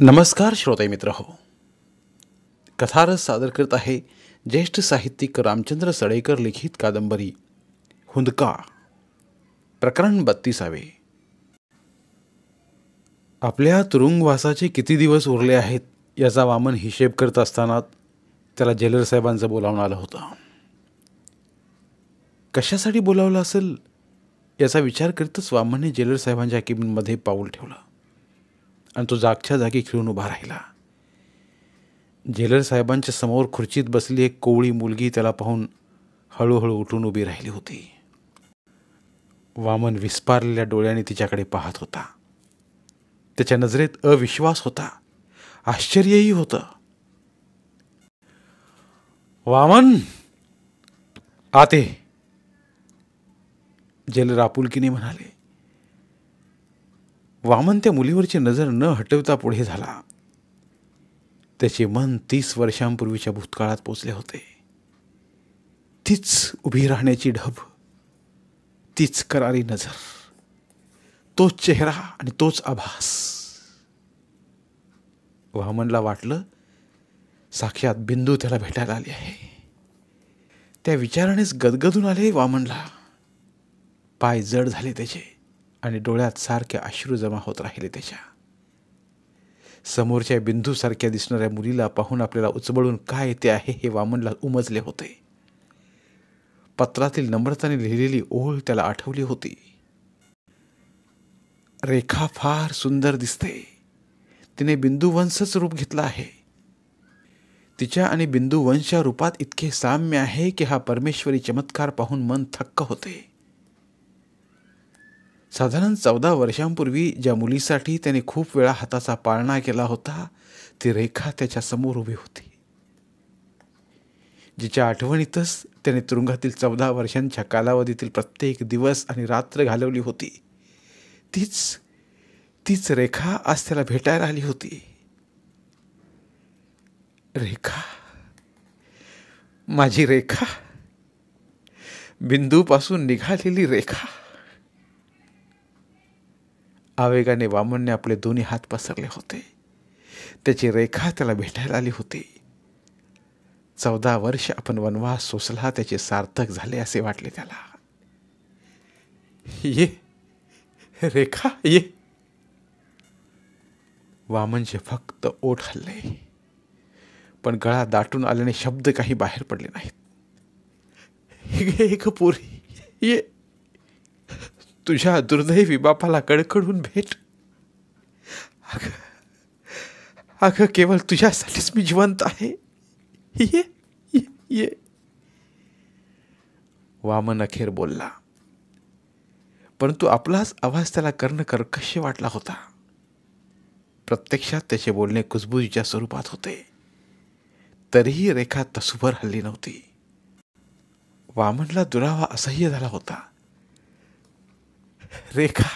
नमस्कार श्रोते मित्र हो. कथारस सादर करत आहे ज्येष्ठ साहित्यिक रामचंद्र सडेकर लिखित कादंबरी हुंदका, प्रकरण 32. आपल्या तुरुंगवासाचे किती दिवस उरले आहेत याचा वामन हिशेब करत असताना त्याला जेलर साहेबांचं बोलावून आलं होतं. कशासाठी बोलावलं असेल याचा विचार करतच वामनने जेलर साहेबांच्या केबिनमध्ये पाऊल ठेवलं आणि तो जागच्या जागी खिळून उभा राहिला. जेलर साहेबांच्या समोर खुर्चीत बसली एक कोवळी मुलगी त्याला पाहून हळूहळू उठून उभी राहिली होती. वामन विस्पारलेल्या डोळ्याने तिच्याकडे पाहत होता. त्याच्या नजरेत अविश्वास होता, आश्चर्यही होतं. वामन, आते, जेलर आपुलकीने म्हणाले. वामन त्या मुलीवरची नजर न हटवता पुढे झाला. त्याचे मन 30 वर्षांपूर्वीच्या भूतकाळात पोचले होते. तीच उभी राहण्याची ढब, तीच करारी नजर, तोच चेहरा आणि तोच आभास. वामनला वाटलं साक्षात बिंदू त्याला भेटायला आली आहे. त्या विचारानेच गदगदून आले वामनला. पाय जड झाले त्याचे आणि डोळ्यात सारखे अश्रू जमा होत राहिले त्याच्या. समोरच्या बिंदूसारख्या दिसणाऱ्या मुलीला पाहून आपल्याला उचबळून काय येते आहे हे वामनला उमजले होते. पत्रातील नम्रताने लिहिलेली ओळ त्याला आठवली होती. रेखा फार सुंदर दिसते. तिने बिंदुवंशच रूप घेतला आहे. तिच्या आणि बिंदुवंशच्या रूपात इतके साम्य आहे की हा परमेश्वरी चमत्कार पाहून मन थक्क होते. साधारण 14 वर्षांपूर्वी ज्या मुलीसाठी त्याने खूप वेळा हाताचा पाळणा केला होता ती रेखा त्याच्या समोर उभी होती. जिच्या आठवणीतच त्याने तुरुंगातील 14 वर्षांच्या कालावधीतील प्रत्येक दिवस आणि रात्र घालवली होती, तीच रेखा आज त्याला भेटायला आली होती. रेखा, माझी रेखा, बिंदूपासून निघालेली रेखा. आवेगाने वामनने आपले दोन्ही हात पसरले होते. त्याची रेखा त्याला भेटायला आली होती. 14 वर्ष आपण वनवास सोसला त्याचे सार्थक झाले असे वाटले त्याला. ये रेखा, ये. वामनचे फक्त ओठ हलले, पण गळा दाटून आल्याने शब्द काही बाहेर पडले नाहीत. एक पोरी, ये. तुझ्या दुर्दैवी बापाला कडकडून भेट. अगं केवळ तुझ्यासाठीच मी जिवंत आहे. ये ये ये. वामन अखेर बोलला, परंतु आपलाच आवाज त्याला कर्कश वाटला होता. प्रत्यक्षात त्याचे बोलणे कुजबुजीच्या स्वरूपात होते. तरीही रेखा तसूभर हल्ली नव्हती. वामनला दुरावा असह्य झाला होता. रेखा,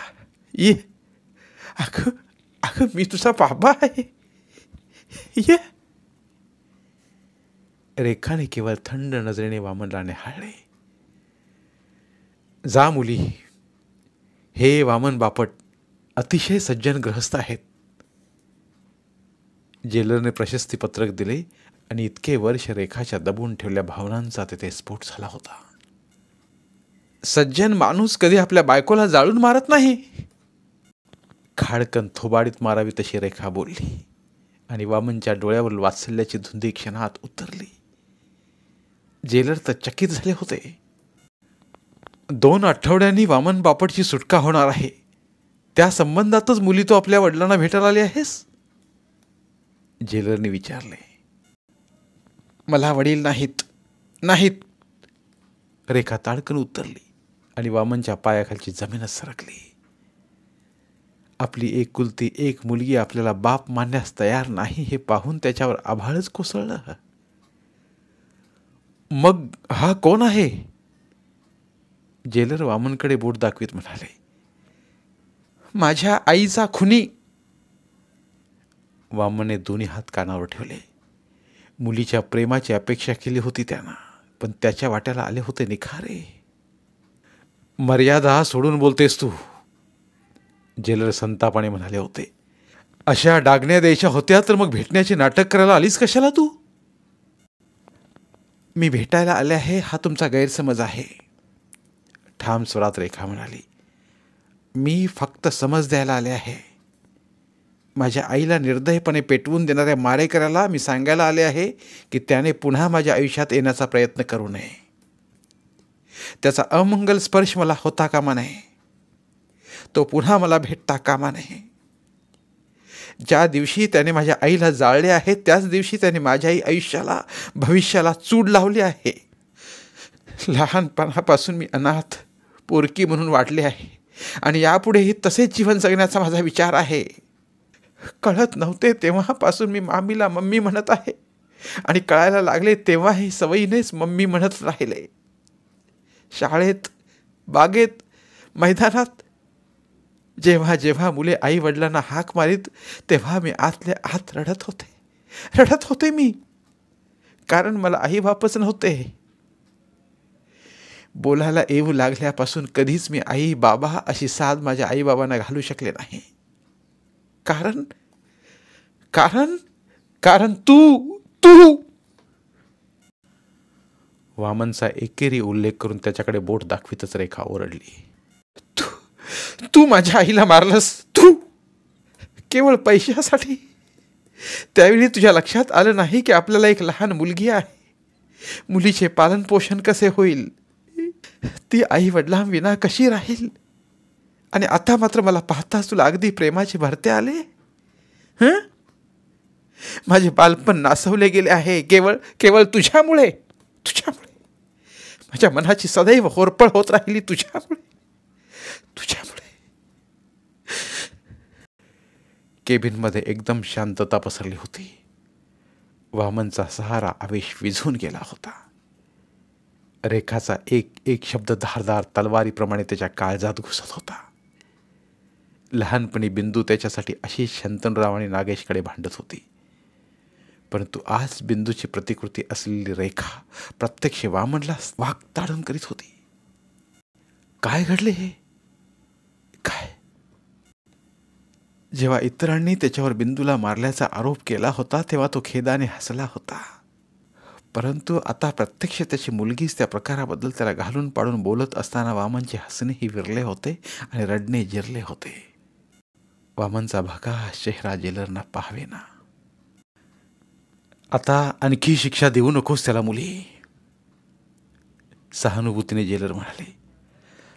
ये. अगं मी तुझा बाबा आहे. ये. रेखाने केवळ थंड नजरेने वामनला निहाळले. जा मुली. हे वामन बापट अतिशय सज्जन गृहस्थ आहेत. जेलरने प्रशस्ती पत्रक दिले आणि इतके वर्ष रेखाच्या दबून ठेवल्या भावनांचा तेथे स्फोट झाला होता. सज्जन माणूस कधी आपल्या बायकोला जाळून मारत नाही. खाडकन थोबाडीत मारावी तशी रेखा बोलली आणि वामनच्या डोळ्यावर वात्सल्याची धुंदी क्षणात उतरली. जेलर तर चकित झाले होते. 2 आठवड्यांनी वामन बापटची सुटका होणार आहे. त्या संबंधातच मुली तो आपल्या वडिलांना भेटायला आली आहेस? जेलरने विचारले. मला वडील नाहीत. रेखा ताडकन उतरली आणि वामनच्या पायाखालची जमीनच सरकली. आपली एकुलती एक मुलगी आपल्याला बाप मानण्यास तयार नाही हे पाहून त्याच्यावर आभाळच कोसळलं. मग हा कोण आहे? जेलर वामनकडे बोट दाखवीत म्हणाले. माझ्या आईचा खुनी. वामनने दोन्ही हात कानावर ठेवले. मुलीच्या प्रेमाची अपेक्षा केली होती त्यानं, पण त्याच्या वाट्याला आले होते निखारे. मर्यादा सोडून बोलतेस तू, जेलर संतापाने म्हणाले होते. अशा डागण्या द्यायच्या होत्या तर मग भेटण्याचे नाटक करायला आलीस कशाला तू? मी भेटायला आले आहे हा तुमचा गैरसमज आहे, ठाम स्वरात रेखा म्हणाली. मी फक्त समज द्यायला आले आहे. माझ्या आईला निर्दयपणे पेटवून देणाऱ्या मारेकऱ्याला मी सांगायला आले आहे की त्याने पुन्हा माझ्या आयुष्यात येण्याचा प्रयत्न करू नये. त्याचा अमंगल स्पर्श मला होता कामा नये. तो पुन्हा मला भेटता कामा नये. ज्या दिवशी त्याने माझ्या आईला जाळले आहे त्याच दिवशी त्याने माझ्याही आयुष्याला, भविष्याला चूड लावली आहे. लहानपणापासून मी अनाथ पोरकी म्हणून वाढले आहे आणि यापुढेही तसेच जीवन जगण्याचा माझा विचार आहे. कळत नव्हते तेव्हापासून मी मामीला मम्मी म्हणत आहे आणि कळायला लागले तेव्हाही सवयीनेच मम्मी म्हणत राहिले. शाळेत, बागेत, मैदानात जेव्हा जेव्हा मुले आई वडिलांना हाक मारीत तेव्हा मी आतल्या आत रडत होते मी, कारण मला आई बापच नव्हते. बोलायला येऊ लागल्यापासून कधीच मी आई बाबा अशी साद माझ्या आई बाबांना घालू शकले नाही. कारण कारण कारण तू तू वामनचा एकेरी उल्लेख करून त्याच्याकडे बोट दाखवितच रेखा ओरडली. तू माझ्या आईला मारलंस, तू केवळ पैशासाठी. त्यावेळी तुझ्या लक्षात आलं नाही की आपल्याला एक लहान मुलगी आहे. मुलीचे पालन पोषण कसे होईल, ती आई वडिलांविना कशी राहील. आणि आता मात्र मला पाहताच तुला अगदी प्रेमाचे भरते आले. माझे बालपण नासवले गेले आहे केवळ तुझ्यामुळे. माझ्या मनाची सदैव होरपळ होत राहिली तुझ्यामुळे. केबिनमध्ये एकदम शांतता पसरली होती. वामनचा सहारा आवेश विझून गेला होता. रेखाचा एक एक शब्द धारदार तलवारीप्रमाणे त्याच्या काळजात घुसत होता. लहानपणी बिंदू त्याच्यासाठी अशी शंतनराव आणि नागेशकडे भांडत होती, परंतु आज बिंदूची प्रतिकृती असलेली रेखा प्रत्यक्ष वामनला वाकताडून करीत होती. काय घडले हे? काय? जेव्हा इतरांनी त्याच्यावर बिंदूला मारल्याचा आरोप केला होता तेव्हा तो खेदाने हसला होता, परंतु आता प्रत्यक्ष त्याची मुलगीच त्या प्रकाराबद्दल त्याला घालून पाडून बोलत असताना वामनचे हसणेही विरले होते आणि रडणे जिरले होते. वामनचा भकास चेहरा जेलरना पाहावेना. आता आणखी शिक्षा देऊ नकोस त्याला मुली, सहानुभूतीने जेलर म्हणाले.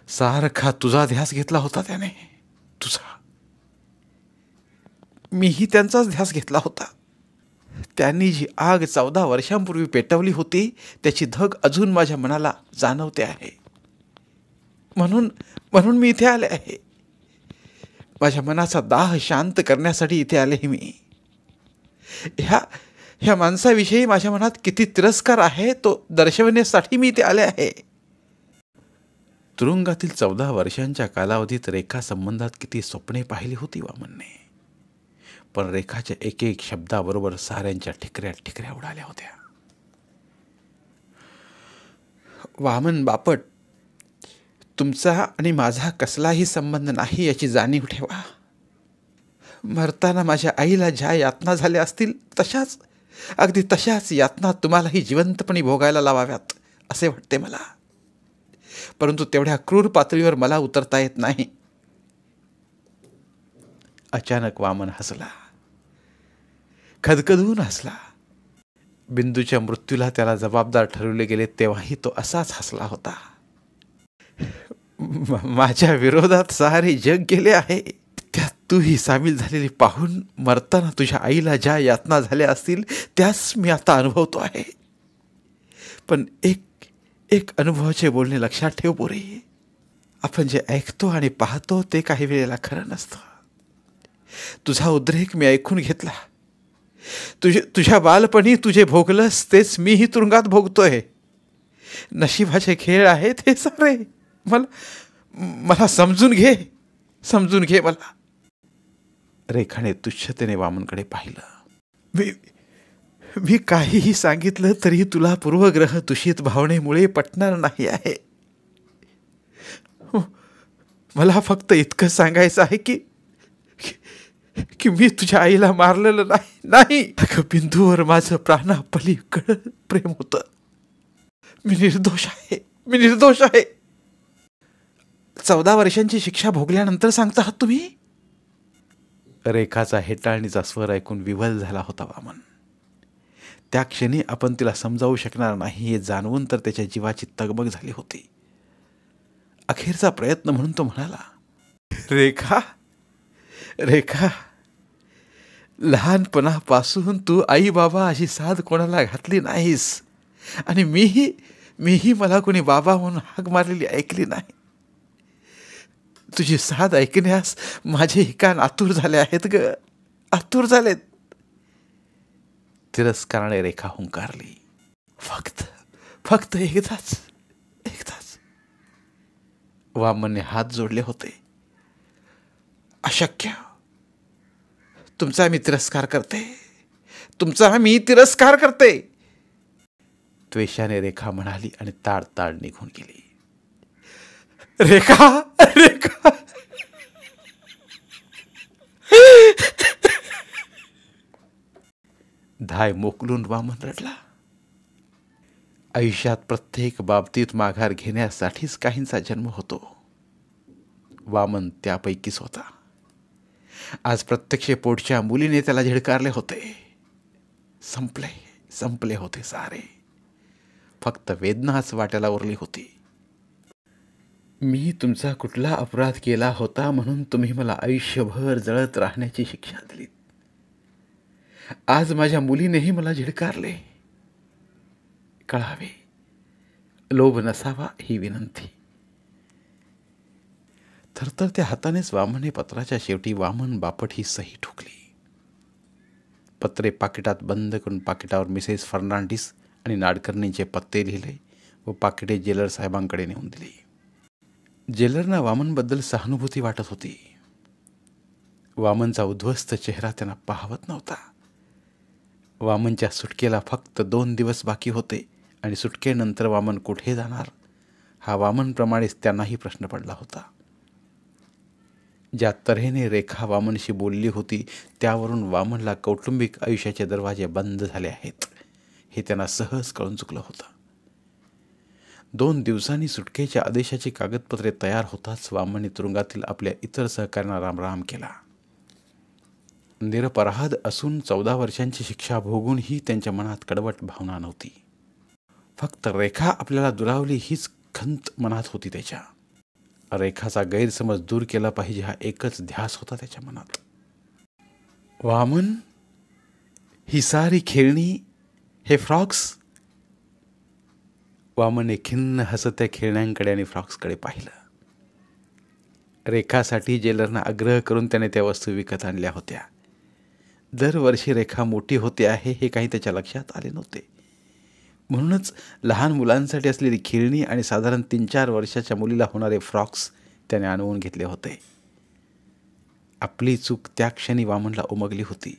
सारखा तुझा ध्यास घेतला होता त्याने, तुझा. मीही त्यांचाच ध्यास घेतला होता. त्यांनी जी आग 14 वर्षांपूर्वी पेटवली होती त्याची धग अजून माझ्या मनाला जाणवते आहे. म्हणून मी इथे आले आहे. माझ्या मनाचा दाह शांत करण्यासाठी इथे आले मी. ह्या माणसाविषयी माझ्या मनात किती तिरस्कार आहे तो दर्शवण्यासाठी मी इथे आले आहे. तुरुंगातील 14 वर्षांच्या कालावधीत रेखा संबंधात किती स्वप्ने पाहिली होती वामनने, पण रेखाच्या एक एक शब्दाबरोबर साऱ्यांच्या ठिकऱ्या उडाल्या होत्या. वामन बापट, तुमचा आणि माझा कसलाही संबंध नाही याची जाणीव ठेवा. मरताना माझ्या आईला ज्या यातना झाल्या असतील अगदी तशाच यातना तुम्हालाही जिवंतपणे भोगायला लावाव्यात असे वाटते मला, परंतु तेवढ्या क्रूर पातळीवर मला उतरता येत नाही. अचानक वामन हसला, खदखदून हसला. बिंदूच्या मृत्यूला त्याला जबाबदार ठरवले गेले तेव्हाही तो असाच हसला होता. माझ्या विरोधात सारे जग गेले आहे, त्यात तूही सामील झालेली पाहून मरताना तुझ्या आईला ज्या यातना झाल्या असतील त्याच मी आता अनुभवतो आहे. पण एक अनुभवाचे बोलणे लक्षात ठेव पोरे. आपण जे ऐकतो आणि पाहतो ते काही वेळेला खरं नसतं. तुझा उद्रेक मी ऐकून घेतला. तुझ्या बालपणी तुझे भोगलंस तेच मीही तुरुंगात भोगतोय. नशिबाचे खेळ आहेत हे सारे. मला समजून घे मला. रेखाने तुच्छतेने वामनकडे पाहिलं. मी काहीही सांगितलं तरी तुला पूर्वग्रह दूषित भावनेमुळे पटणार नाही आहे. मला फक्त इतकं सांगायचं आहे की की मी तुझ्या आईला मारलेलं नाही. नाही, अगं बिंदूवर माझं प्राणापलीकडं प्रेम होतं. मी निर्दोष आहे, मी निर्दोष आहे. 14 वर्षांची शिक्षा भोगल्यानंतर सांगता आहात तुम्ही? रेखाचा हेटाळणीचा स्वर ऐकून विव्हल झाला होता वामन. त्या क्षणी आपण तिला समजावू शकणार नाही हे जाणवून तर त्याच्या जीवाची तगमग झाली होती. अखेरचा प्रयत्न म्हणून तो म्हणाला, रेखा, रेखा, लहानपणापासून तू आई बाबा अशी साध कोणाला घातली नाहीस आणि मीही मला कोणी बाबा म्हणून हाक मारलेली ऐकली नाही. तुझी साध ऐकण्यास माझे कान आतुर झाले आहेत ग, आतुर झालेत. तिरस्काराने रेखा हुंकारली, फक्त एकदाच. वामनने हात जोडले होते. अशक्य. तुमचा मी तिरस्कार करते. द्वेषाने रेखा म्हणाली आणि ताड निघून गेली. रेखा. धाय मोकलून वामन रडला. आयुष्यात प्रत्येक बाबतीत माघार घेण्यासाठीच काहींचा जन्म होतो. वामन त्यापैकीच होता. आज प्रत्यक्ष पोटच्या मुलीने त्याला झिडकारले होते. संपले होते सारे. फक्त वेदनाच वाट्याला उरली होती. मी तुमचा कुठला अपराध केला होता म्हणून तुम्ही मला आयुष्यभर जळत राहण्याची शिक्षा दिली. आज माझ्या मुलीनेही मला झिडकारले. कळावे, लोभ नसावा ही विनंती. थरथरत्या हातानेच वामनने पत्राच्या शेवटी वामन बापट ही सही ठोकली. पत्रे पाकिटात बंद करून पाकिटावर मिसेस फर्नांडिस आणि नाडकर्णींचे पत्ते लिहिले व पाकिटे जेलर साहेबांकडे नेऊन दिली. जेलरना वामनबद्दल सहानुभूती वाटत होती. वामनचा उद्ध्वस्त चेहरा त्यांना पाहवत नव्हता. वामनच्या सुटकेला फक्त 2 दिवस बाकी होते आणि सुटकेनंतर वामन कुठे जाणार हा वामनप्रमाणेच त्यांनाही प्रश्न पडला होता. ज्या तऱ्हेने रेखा वामनशी बोलली होती त्यावरून वामनला कौटुंबिक आयुष्याचे दरवाजे बंद झाले आहेत हे त्यांना सहज कळून चुकलं होतं. 2 दिवसांनी सुटकेच्या आदेशाची कागदपत्रे तयार होताच वामनने तुरुंगातील आपल्या इतर सहकाऱ्यांना रामराम केला. निरपराध असून 14 वर्षांची शिक्षा भोगूनही त्यांच्या मनात कडवट भावना नव्हती. फक्त रेखा आपल्याला दुरावली हीच खंत मनात होती त्याच्या. रेखाचा गैरसमज दूर केला पाहिजे हा एकच ध्यास होता त्याच्या मनात. वामन, ही सारी खेळणी, हे फ्रॉक्स. वामनने खिन्न हसत त्या खेळण्यांकडे आणि फ्रॉक्सकडे पाहिलं. रेखासाठी जेलरना आग्रह करून त्याने त्या वस्तू विकत आणल्या होत्या. दरवर्षी रेखा मोठी होते आहे हे काही त्याच्या लक्षात आले नव्हते. म्हणूनच लहान मुलांसाठी असलेली खेळणी आणि साधारण 3-4 वर्षाच्या मुलीला होणारे फ्रॉक्स त्याने आणवून घेतले होते. आपली चूक त्या क्षणी वामनला उमगली होती.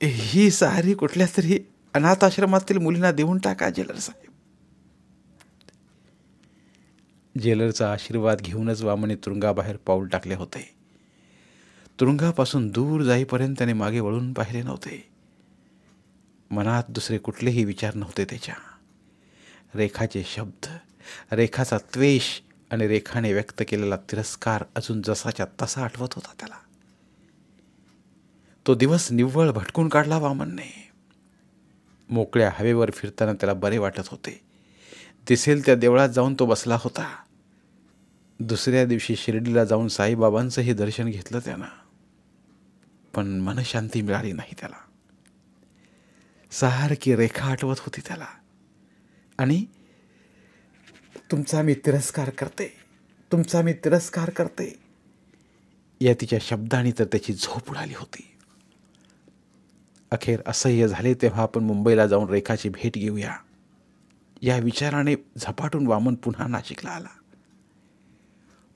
ही सारी कुठल्या तरी अनाथ आश्रमातील मुलींना देऊन टाका जेलर साहेब. जेलरचा आशीर्वाद घेऊनच वामनने तुरुंगाबाहेर पाऊल टाकले होते. तुरुंगापासून दूर जाईपर्यंत त्याने मागे वळून पाहिले नव्हते. मनात दुसरे कुठलेही विचार नव्हते त्याच्या. रेखाचे शब्द, रेखाचा त्वेष आणि रेखाने व्यक्त केलेला तिरस्कार अजून जसाच्या तसा आठवत होता त्याला. तो दिवस निव्वळ भटकून काढला वामनने. मोकळ्या हवेवर फिरताना त्याला बरे वाटत होते. दिसेल त्या देवळात जाऊन तो बसला होता. दुसऱ्या दिवशी शिर्डीला जाऊन साईबाबांचंही दर्शन घेतलं त्यानं. पण मनशांती मिळाली नाही त्याला. सारखी रेखा आठवत होती त्याला आणि तुमचा मी तिरस्कार करते या तिच्या शब्दांनी तर त्याची झोप उडाली होती. अखेर असह्य झाले तेव्हा आपण मुंबईला जाऊन रेखाची भेट घेऊया या विचाराने झपाटून वामन पुन्हा नाशिकला आला.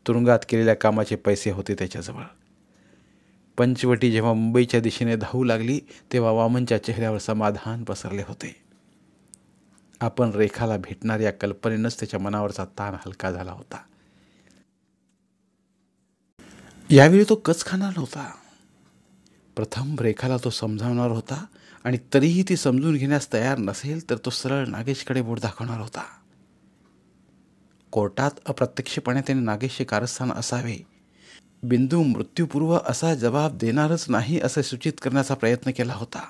तुरुंगात केलेल्या कामाचे पैसे होते त्याच्याजवळ. पंचवटी जेव्हा मुंबईच्या दिशेने धावू लागली तेव्हा वामनच्या चेहऱ्यावर समाधान पसरले होते. आपण रेखाला भेटणार या कल्पनेनंच त्याच्या मनावरचा ताण हलका झाला होता. यावेळी तो कच खाणार नव्हता. प्रथम रेखाला तो समजावणार होता आणि तरीही ती समजून घेण्यास तयार नसेल तर तो सरळ नागेशकडे बोट दाखवणार होता. कोर्टात अप्रत्यक्षपणे त्याने नागेशचे कारस्थान असावे, बिंदू मृत्यूपूर्व असा जबाब देणारच नाही असे सूचित करण्याचा प्रयत्न केला होता.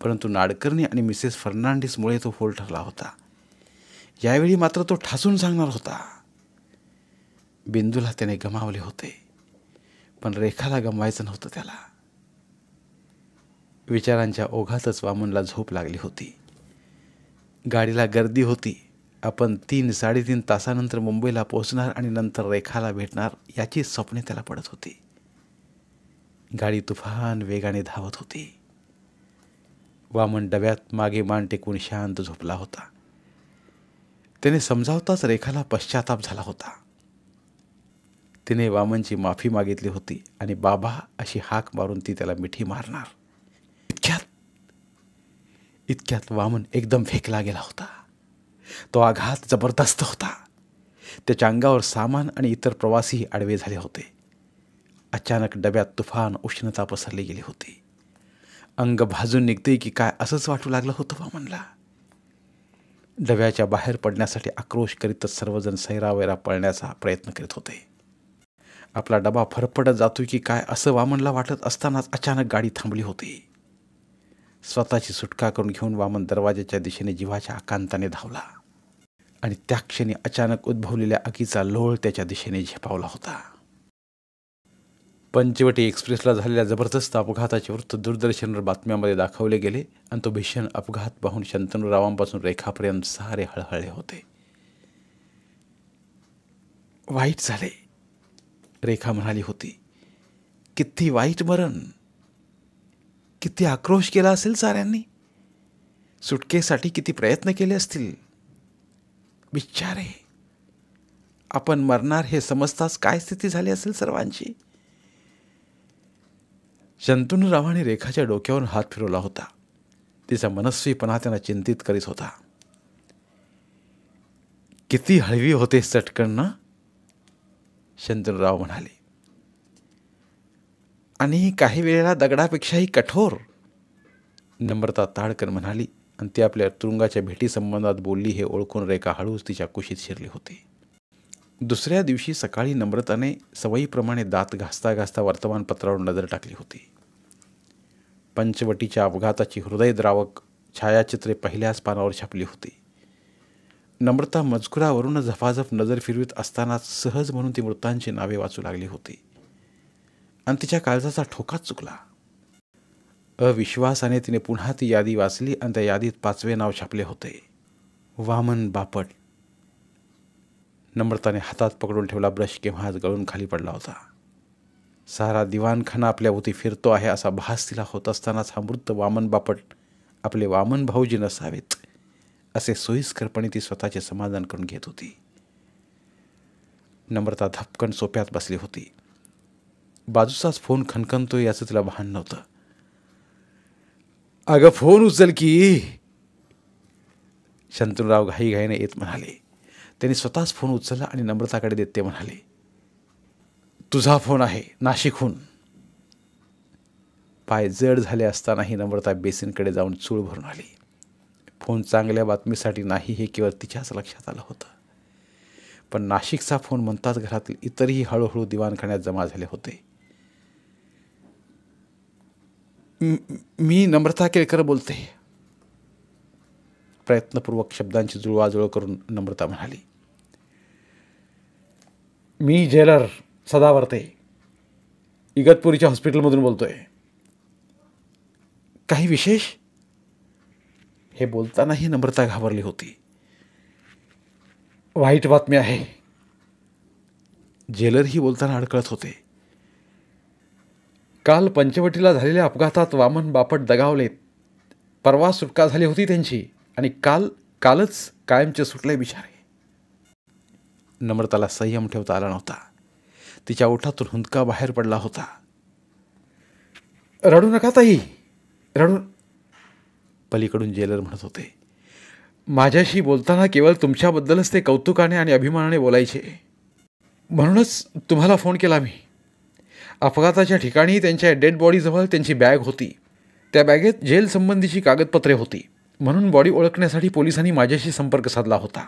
परंतु नाडकर्णी आणि मिसेस फर्नांडिसमुळे तो फोल ठरला होता. यावेळी मात्र तो ठासून सांगणार होता. बिंदूला त्याने गमावले होते, पण रेखाला गमवायचं नव्हतं त्याला. विचारांच्या ओघातच वामनला झोप लागली होती. गाडीला गर्दी होती. आपण 3-3.5 तासानंतर मुंबईला पोहोचणार आणि नंतर रेखाला भेटणार याची स्वप्ने त्याला पडत होती. गाडी तुफान वेगाने धावत होती. वामन डब्यात मागे मान टेकून शांत झोपला होता. त्याने समजावताच रेखाला पश्चाताप झाला होता. तिने वामनची माफी मागितली होती आणि बाबा अशी हाक मारून ती त्याला मिठी मारणार. इतक्यात वामन एकदम फेकला गेला होता. तो आघात जबरदस्त होता. त्याच्या अंगावर सामान आणि इतर प्रवासी आडवे झाले होते. अचानक डब्यात तुफान उष्णता पसरली गेली होती. अंग भाजून निघते की काय असंच वाटू लागलं होतं वामनला. डब्याच्या बाहेर पडण्यासाठी आक्रोश करीतच सर्वजण सैरावैरा पळण्याचा प्रयत्न करीत होते. आपला डबा फरफडत जातोय की काय असं वामनला वाटत असतानाच अचानक गाडी थांबली होती. स्वतःची सुटका करून घेऊन वामन दरवाजाच्या दिशेने जीवाच्या आकांताने धावला आणि त्या क्षणी अचानक उद्भवलेल्या आगीचा लोळ त्याच्या दिशेने झेपावला होता. पंचवटी एक्सप्रेसला झालेल्या जबरदस्त अपघाताचे वृत्त दूरदर्शनवर बातम्यामध्ये दाखवले गेले आणि तो भीषण अपघात पाहून शंतनूरावांपासून रेखापर्यंत सारे हळहळले होते. वाईट झाले, रेखा म्हणाली होती. किती वाईट मरण, किती आक्रोश केला असेल साऱ्यांनी, सुटकेसाठी किती प्रयत्न केले असतील. बिचारे, आपण मरणार हे समजताच काय स्थिती झाली असेल सर्वांची. शंतनूरावाने रेखाच्या डोक्यावरून हात फिरवला होता. तिचा मनस्वीपणा त्यांना चिंतित करीत होता. किती हळवी होते चटकन ना, शंतनूराव म्हणाले. आणि काही वेळेला दगडापेक्षाही कठोर, नम्रता ताडकर म्हणाली. आणि ती आपल्या तुरुंगाच्या भेटीसंबंधात बोलली हे ओळखून रेखा हळूच तिच्या कुशीत शिरली होती. दुसऱ्या दिवशी सकाळी नम्रताने सवयीप्रमाणे दात घासता घासता वर्तमानपत्रावर नजर टाकली होती. पंचवटीच्या अपघाताची हृदयद्रावक छायाचित्रे पहिल्याच पानावर छापली होती. नम्रता मजकुरावरून झपाझप नजर फिरवीत असतानाच सहज म्हणून ती मृतांची नावे वाचू लागली होती आणि तिच्या काळजाचा ठोकाच चुकला. अविश्वासाने तिने पुन्हा ती यादी वाचली आणि त्या यादीत 5वे नाव छापले होते, वामन बापट. नम्रताने हातात पकडून ठेवला ब्रश केव्हाच गळून खाली पडला होता. सारा दिवाणखाना आपल्याभोवती फिरतो आहे असा भास तिला होत असतानाच हा मृत वामन बापट आपले वामन भाऊजी नसावेत असे सोयीस्करपणे ती स्वतःचे समाधान करून घेत होती. नम्रता धपकन सोप्यात बसली होती. बाजूचाच फोन खणखणतोय याचं तिला भान नव्हतं. अगं फोन उचल की, शंतनूराव घाईघाईने येत म्हणाले. त्यांनी स्वतःच फोन उचलला आणि नम्रताकडे देत ते म्हणाले, तुझा फोन आहे नाशिकहून. पाय जड झाले असतानाही नम्रता बेसिनकडे जाऊन चूळ भरून आली. फोन चांगल्या बातमीसाठी नाही हे केवळ तिच्याच लक्षात आलं होतं. पण नाशिकचा फोन म्हणताच घरातील इतरही हळूहळू दिवाणखान्यात जमा झाले होते. मी नम्रता केळकर बोलते, प्रयत्नपूर्वक शब्दांची जुळवाजुळव करून नम्रता म्हणाली. मी जेलर सदावर्ते, इगतपुरीच्या हॉस्पिटलमधून बोलतोय. काही विशेष? हे बोलतानाही नम्रता घाबरली होती. वाईट बातमी आहे, जेलरही बोलताना अडकळत होते. काल पंचवटीला झालेल्या अपघातात वामन बापट दगावलेत. परवा सुटका झाली होती त्यांची आणि कालच कायमचे सुटले बिचारे. नम्रताला संयम ठेवता आला नव्हता. तिच्या ओठातून हुंदका बाहेर पडला होता. रडू नका ताई, रडू. पलीकडून जेलर म्हणत होते, माझ्याशी बोलताना केवळ तुमच्याबद्दलच ते कौतुकाने आणि अभिमानाने बोलायचे, म्हणूनच तुम्हाला फोन केला मी. अपघाताच्या ठिकाणी त्यांच्या डेड बॉडीजवळ त्यांची बॅग होती. त्या बॅगेत जेल संबंधीची कागदपत्रे होती. म्हणून बॉडी ओळखण्यासाठी पोलिसांनी माझ्याशी संपर्क साधला होता.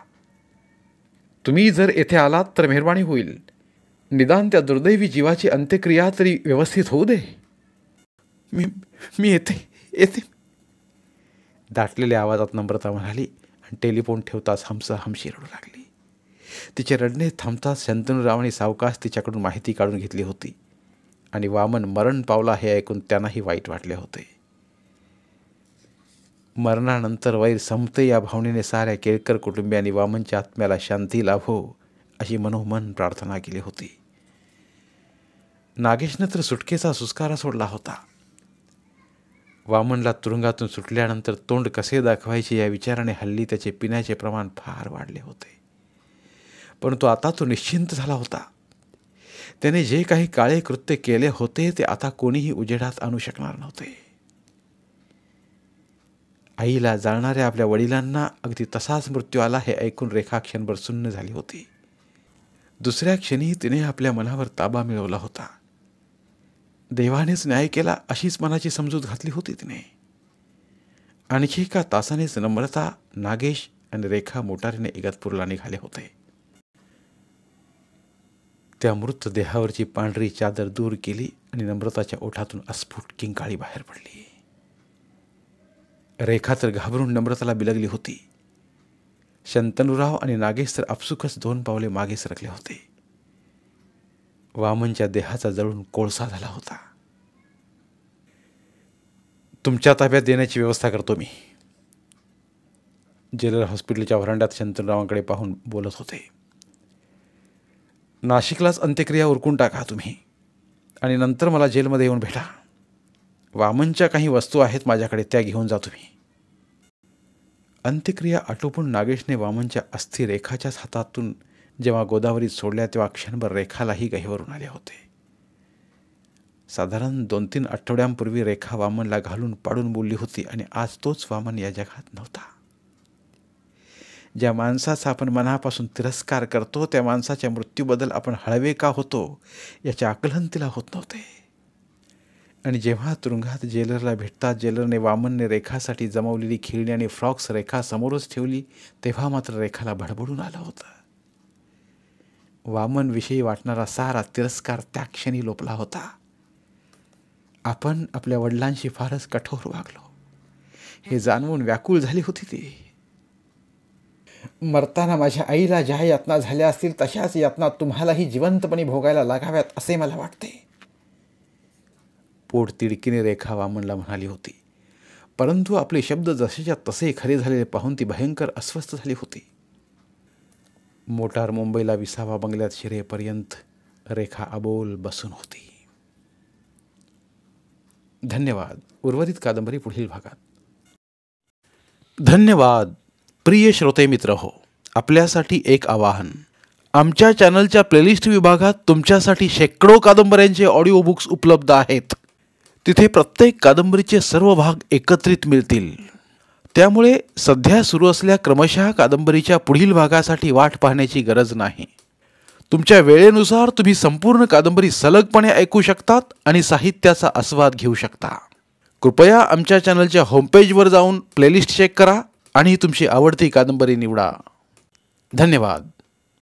तुम्ही जर येथे आलात तर मेहरबानी होईल. निदान त्या दुर्दैवी जीवाची अंत्यक्रिया तरी व्यवस्थित होऊ दे. मी येते दाटलेल्या आवाजात नम्रता म्हणाली आणि टेलिफोन ठेवताच हमशी रडू लागली. तिचे रडणे थांबताच शंतनूरावांनी सावकाश तिच्याकडून माहिती काढून घेतली होती आणि वामन मरण पावला हे ऐकून त्यांनाही वाईट वाटले होते. मरणानंतर वैर संपते या भावनेने साऱ्या केळकर कुटुंबियांनी वामनच्या आत्म्याला शांती लाभो अशी मनोमन प्रार्थना केली होती. नागेशनं तर सुटकेचा सुस्कारा सोडला होता. वामनला तुरुंगातून सुटल्यानंतर तोंड कसे दाखवायचे या विचाराने हल्ली त्याचे पिण्याचे प्रमाण फार वाढले होते. परंतु आता तो निश्चिंत झाला होता. त्याने जे काही काळे कृत्य केले होते ते आता कोणीही उजेडात आणू शकणार नव्हते. आईला जाळणाऱ्या आपल्या वडिलांना अगदी तसाच मृत्यू आला हे ऐकून रेखा क्षणभर सुन्न झाली होती. दुसऱ्या क्षणी तिने आपल्या मनावर ताबा मिळवला होता. देवानेच न्याय केला अशीच मनाची समजूत घातली होती तिने. आणखी एका तासानेच नम्रता, नागेश आणि रेखा मोटारीने इगतपूरला निघाले होते. त्या मृत देहावरची पांढरी चादर दूर केली आणि नम्रताच्या ओठातून अस्फुट किंकाळी बाहेर पडली. रेखा तर घाबरून नम्रताला बिलगली होती. शंतनूराव आणि नागेश तर आपसुकच 2 पावले मागे सरकले होते. वामनच्या देहाचा जळून कोळसा झाला होता. तुमच्या ताब्यात देण्याची व्यवस्था करतो मी, जेलर हॉस्पिटलच्या व्हरांड्यात शंतनूरावांकडे पाहून बोलत होते. नाशिकलाच अंत्यक्रिया उरकून टाका तुम्ही आणि नंतर मला जेलमध्ये येऊन भेटा. वामनच्या काही वस्तू आहेत माझ्याकडे, त्या घेऊन जा तुम्ही. अंत्यक्रिया आटोपून नागेशने वामनच्या अस्थि रेखाच्याच हातातून जेव्हा गोदावरीत सोडल्या तेव्हा क्षणभर रेखालाही गहिवरून आले होते. साधारण 2-3 आठवड्यांपूर्वी रेखा वामनला घालून पाडून बोलली होती आणि आज तोच वामन या जगात नव्हता. ज्या माणसाचा आपण मनापासून तिरस्कार करतो त्या माणसाच्या मृत्यूबद्दल आपण हळवे का होतो याचे आकलन तिला होत नव्हते. आणि जेव्हा तुरुंगात जेलरला भेटताच जेलरने वामनने रेखासाठी जमवलेली खेळणी आणि फ्रॉक्स रेखा समोरच ठेवली तेव्हा मात्र रेखाला भडबडून आलं होतं. वामनविषयी वाटणारा सारा तिरस्कार त्या क्षणी लोपला होता. आपण आपल्या वडिलांशी फारच कठोर वागलो हे जाणवून व्याकुळ झाली होती ती. मरताना माझ्या आईला ज्या यातना झाल्या असतील तशाच यातना तुम्हालाही जिवंतपणे भोगायला लागाव्यात असे मला वाटते. पोट तिडकीने रेखा वामनला म्हणाली होती. परंतु आपले शब्द जसेच्या तसे खरे झालेले पाहून ती भयंकर अस्वस्थ झाली होती. मोटार मुंबईला 20व्या बंगल्यात शिरेपर्यंत रेखा अबोल बसून होती. धन्यवाद. उर्वरित कादंबरी पुढील भागात. धन्यवाद. प्रिय श्रोते मित्र हो, आपल्यासाठी एक आवाहन. आमच्या चॅनलच्या प्लेलिस्ट विभागात तुमच्यासाठी शेकडो कादंबऱ्यांचे ऑडिओ बुक्स उपलब्ध आहेत. तिथे प्रत्येक कादंबरीचे सर्व भाग एकत्रित मिळतील. त्यामुळे सध्या सुरू असलेल्या क्रमशः कादंबरीच्या पुढील भागासाठी वाट पाहण्याची गरज नाही. तुमच्या वेळेनुसार तुम्ही संपूर्ण कादंबरी सलगपणे ऐकू शकतात आणि साहित्याचा आस्वाद घेऊ शकता. कृपया आमच्या चॅनलच्या होमपेजवर जाऊन प्लेलिस्ट चेक करा आणि तुमची आवडती कादंबरी निवडा. धन्यवाद.